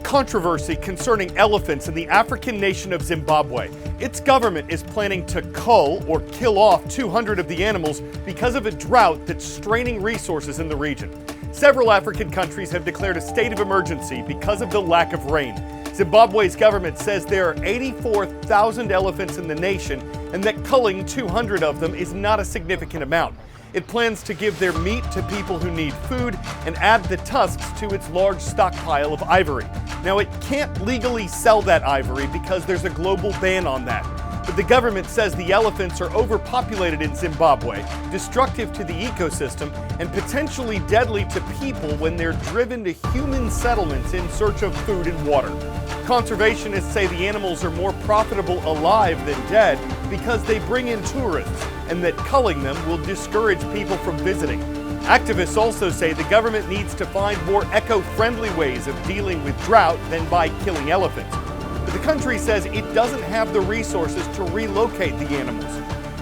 controversy concerning elephants in the African nation of Zimbabwe. Its government is planning to cull or kill off 200 of the animals because of a drought that's straining resources in the region. Several African countries have declared a state of emergency because of the lack of rain. Zimbabwe's government says there are 84,000 elephants in the nation and that culling 200 of them is not a significant amount. It plans to give their meat to people who need food and add the tusks to its large stockpile of ivory. Now, it can't legally sell that ivory because there's a global ban on that. But the government says the elephants are overpopulated in Zimbabwe, destructive to the ecosystem, and potentially deadly to people when they're driven to human settlements in search of food and water. Conservationists say the animals are more profitable alive than dead because they bring in tourists, and that culling them will discourage people from visiting. Activists also say the government needs to find more eco-friendly ways of dealing with drought than by killing elephants. But the country says it doesn't have the resources to relocate the animals.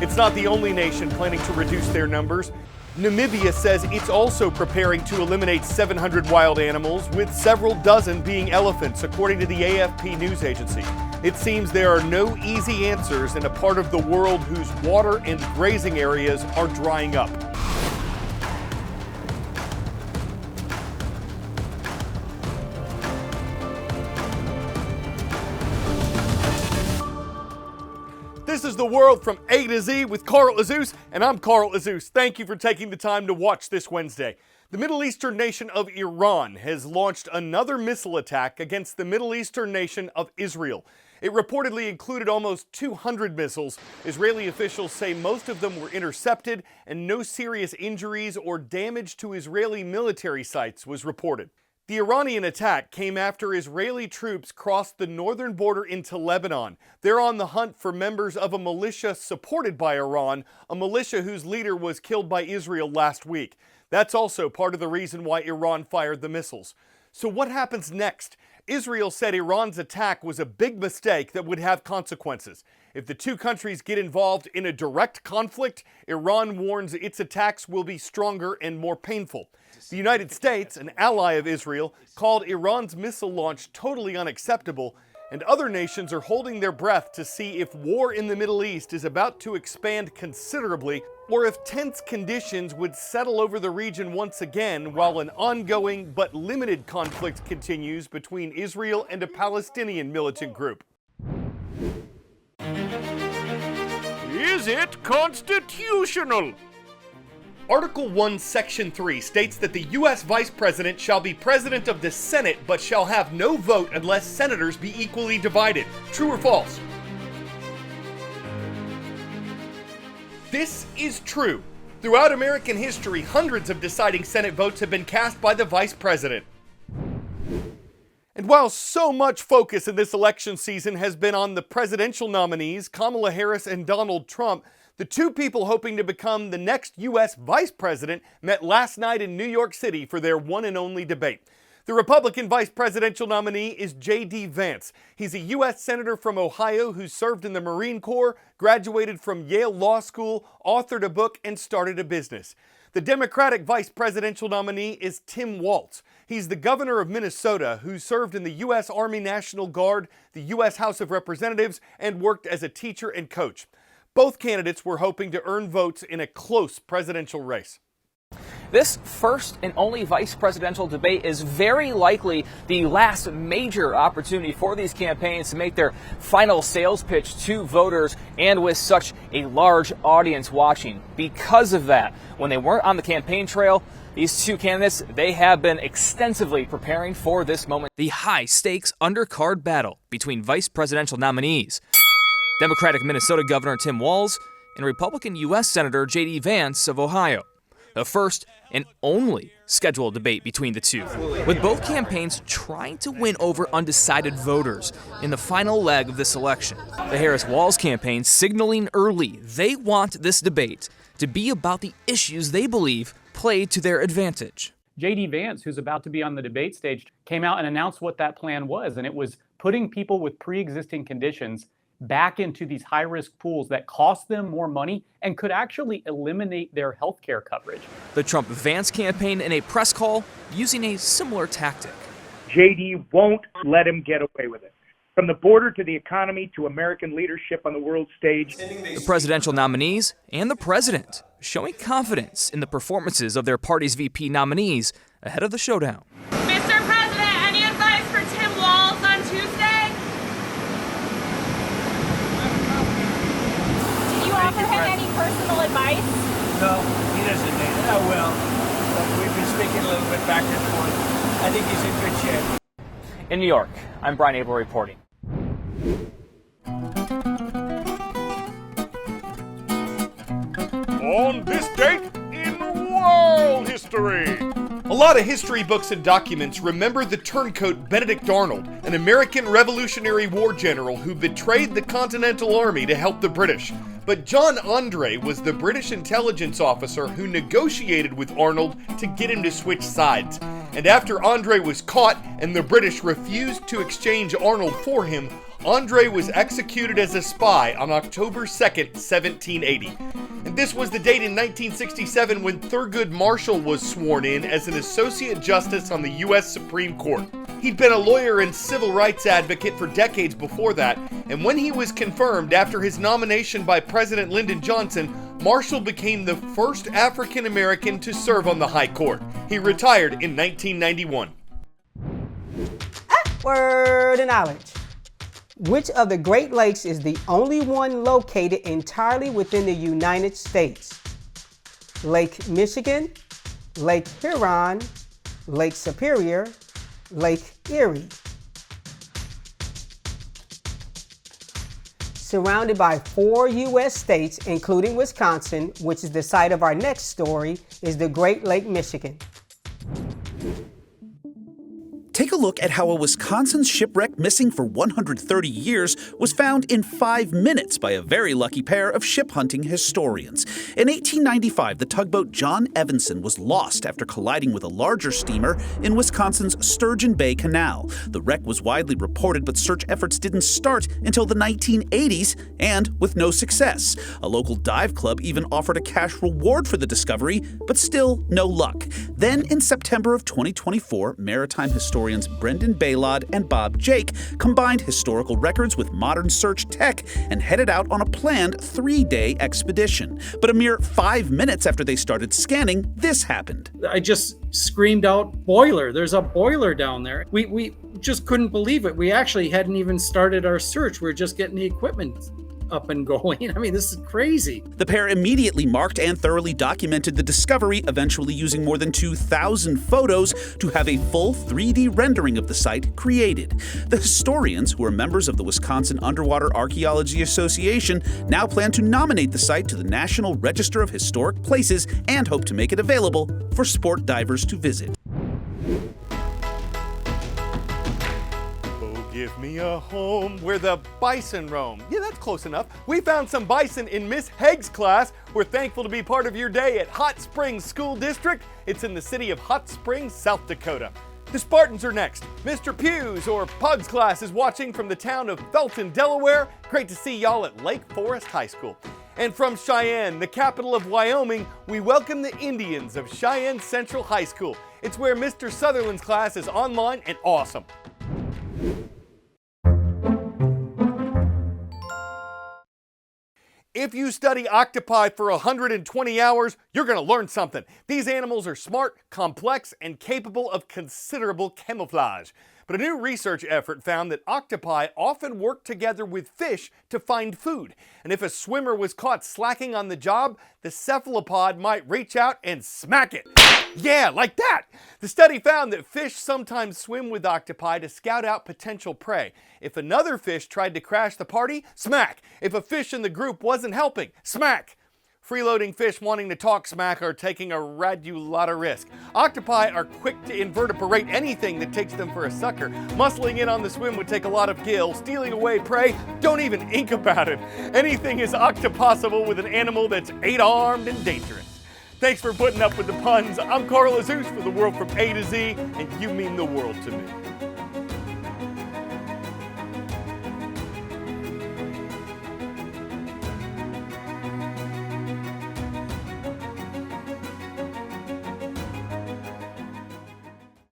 It's not the only nation planning to reduce their numbers. Namibia says it's also preparing to eliminate 700 wild animals, with several dozen being elephants, according to the AFP news agency. It seems there are no easy answers in a part of the world whose water and grazing areas are drying up. This is The World from A to Z with Carl Azuz, and I'm Carl Azuz. Thank you for taking the time to watch this Wednesday. The Middle Eastern nation of Iran has launched another missile attack against the Middle Eastern nation of Israel. It reportedly included almost 200 missiles. Israeli officials say most of them were intercepted and no serious injuries or damage to Israeli military sites was reported. The Iranian attack came after Israeli troops crossed the northern border into Lebanon. They're on the hunt for members of a militia supported by Iran, a militia whose leader was killed by Israel last week. That's also part of the reason why Iran fired the missiles. So what happens next? Israel said Iran's attack was a big mistake that would have consequences. If the two countries get involved in a direct conflict, Iran warns its attacks will be stronger and more painful. The United States, an ally of Israel, called Iran's missile launch totally unacceptable, and other nations are holding their breath to see if war in the Middle East is about to expand considerably, or if tense conditions would settle over the region once again while an ongoing but limited conflict continues between Israel and a Palestinian militant group. Is it constitutional? Article 1, Section 3 states that the U.S. Vice President shall be President of the Senate but shall have no vote unless senators be equally divided. True or false? This is true. Throughout American history, hundreds of deciding Senate votes have been cast by the Vice President. And while so much focus in this election season has been on the presidential nominees, Kamala Harris and Donald Trump, the two people hoping to become the next U.S. Vice President met last night in New York City for their one and only debate. The Republican vice presidential nominee is J.D. Vance. He's a U.S. Senator from Ohio who served in the Marine Corps, graduated from Yale Law School, authored a book, and started a business. The Democratic vice presidential nominee is Tim Walz. He's the governor of Minnesota who served in the U.S. Army National Guard, the U.S. House of Representatives, and worked as a teacher and coach. Both candidates were hoping to earn votes in a close presidential race. This first and only vice presidential debate is very likely the last major opportunity for these campaigns to make their final sales pitch to voters, and with such a large audience watching. Because of that, when they weren't on the campaign trail, these two candidates, they have been extensively preparing for this moment. The high-stakes undercard battle between vice presidential nominees, Democratic Minnesota Governor Tim Walz and Republican U.S. Senator J.D. Vance of Ohio. The first and only scheduled debate between the two, with both campaigns trying to win over undecided voters in the final leg of this election. The Harris-Walz campaign signaling early they want this debate to be about the issues they believe play to their advantage. J.D. Vance, who's about to be on the debate stage, came out and announced what that plan was, and it was putting people with pre-existing conditions back into these high-risk pools that cost them more money and could actually eliminate their health care coverage. The Trump-Vance campaign in a press call using a similar tactic. JD won't let him get away with it. From the border to the economy to American leadership on the world stage. The presidential nominees and the president showing confidence in the performances of their party's VP nominees ahead of the showdown. Mr. President, any advice for Tim Walz on Tuesday? Did you offer him any personal advice? No, he doesn't need it. Oh, well, we've been speaking a little bit back and forth. I think he's in good shape. In New York, I'm Brian Abel reporting. On this date in world history. A lot of history books and documents remember the turncoat Benedict Arnold, an American Revolutionary War general who betrayed the Continental Army to help the British. But John Andre was the British intelligence officer who negotiated with Arnold to get him to switch sides. And after Andre was caught and the British refused to exchange Arnold for him, Andre was executed as a spy on October 2nd, 1780. And this was the date in 1967 when Thurgood Marshall was sworn in as an Associate Justice on the U.S. Supreme Court. He'd been a lawyer and civil rights advocate for decades before that, and when he was confirmed after his nomination by President Lyndon Johnson, Marshall became the first African American to serve on the High Court. He retired in 1991. Word of knowledge. Which of the Great Lakes is the only one located entirely within the United States? Lake Michigan, Lake Huron, Lake Superior, Lake Erie. Surrounded by 4 U.S. states, including Wisconsin, which is the site of our next story, is the Great Lake Michigan. Take a look at how a Wisconsin shipwreck missing for 130 years was found in 5 minutes by a very lucky pair of ship hunting historians. In 1895, the tugboat John Evanson was lost after colliding with a larger steamer in Wisconsin's Sturgeon Bay Canal. The wreck was widely reported, but search efforts didn't start until the 1980s, and with no success. A local dive club even offered a cash reward for the discovery, but still no luck. Then, in September of 2024, maritime historians Brendan Baylod and Bob Jake combined historical records with modern search tech and headed out on a planned 3-day expedition. But a mere 5 minutes after they started scanning, this happened. I just screamed out, "Boiler! There's a boiler down there." We just couldn't believe it. We actually hadn't even started our search. We were just getting the equipment up and going. I mean, this is crazy. The pair immediately marked and thoroughly documented the discovery, eventually using more than 2,000 photos to have a full 3D rendering of the site created. The historians, who are members of the Wisconsin Underwater Archaeology Association, now plan to nominate the site to the National Register of Historic Places and hope to make it available for sport divers to visit. Give me a home where the bison roam. Yeah, that's close enough. We found some bison in Miss Haig's class. We're thankful to be part of your day at Hot Springs School District. It's in the city of Hot Springs, South Dakota. The Spartans are next. Mr. Pugh's or Pug's class is watching from the town of Felton, Delaware. Great to see y'all at Lake Forest High School. And from Cheyenne, the capital of Wyoming, we welcome the Indians of Cheyenne Central High School. It's where Mr. Sutherland's class is online and awesome. If you study octopi for 120 hours, you're going to learn something. These animals are smart, complex, and capable of considerable camouflage. But a new research effort found that octopi often work together with fish to find food. And if a swimmer was caught slacking on the job, the cephalopod might reach out and smack it. Yeah, like that! The study found that fish sometimes swim with octopi to scout out potential prey. If another fish tried to crash the party, smack! If a fish in the group wasn't helping, smack! Freeloading fish wanting to talk smack are taking a radu-lotta risk. Octopi are quick to invertebrate anything that takes them for a sucker. Muscling in on the swim would take a lot of gil. Stealing away prey, don't even ink about it. Anything is octopossible with an animal that's 8-armed and dangerous. Thanks for putting up with the puns. I'm Carl Azuz for The World from A to Z, and you mean the world to me.